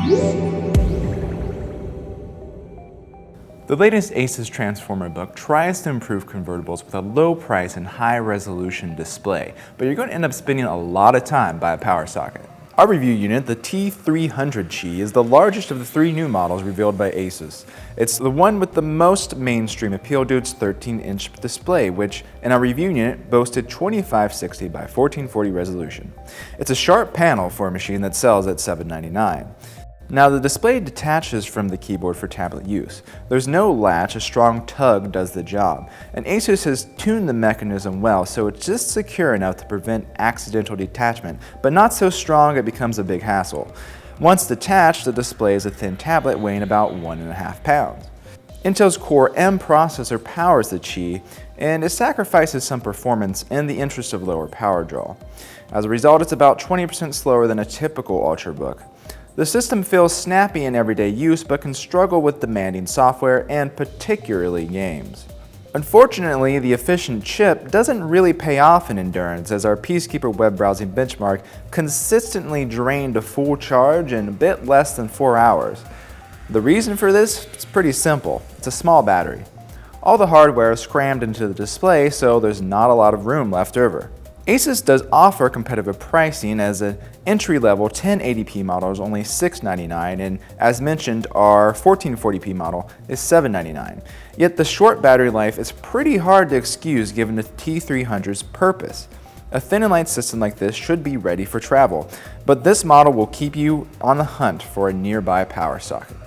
The latest Asus Transformer book tries to improve convertibles with a low price and high resolution display, but you're going to end up spending a lot of time by a power socket. Our review unit, the T300 Chi, is the largest of the 3 new models revealed by Asus. It's the one with the most mainstream appeal due to its 13-inch display, which in our review unit boasted 2560 by 1440 resolution. It's a sharp panel for a machine that sells at $799. Now, the display detaches from the keyboard for tablet use. There's no latch, a strong tug does the job, and Asus has tuned the mechanism well so it's just secure enough to prevent accidental detachment, but not so strong it becomes a big hassle. Once detached, the display is a thin tablet weighing about 1.5 pounds. Intel's Core M processor powers the Chi, and it sacrifices some performance in the interest of lower power draw. As a result, it's about 20% slower than a typical Ultrabook. The system feels snappy in everyday use but can struggle with demanding software and particularly games. Unfortunately, the efficient chip doesn't really pay off in endurance, as our Peacekeeper web browsing benchmark consistently drained a full charge in a bit less than 4 hours. The reason for this is pretty simple. It's a small battery. All the hardware is crammed into the display, so there's not a lot of room left over. Asus does offer competitive pricing, as an entry-level 1080p model is only $699, and as mentioned, our 1440p model is $799. Yet the short battery life is pretty hard to excuse given the T300's purpose. A thin and light system like this should be ready for travel, but this model will keep you on the hunt for a nearby power socket.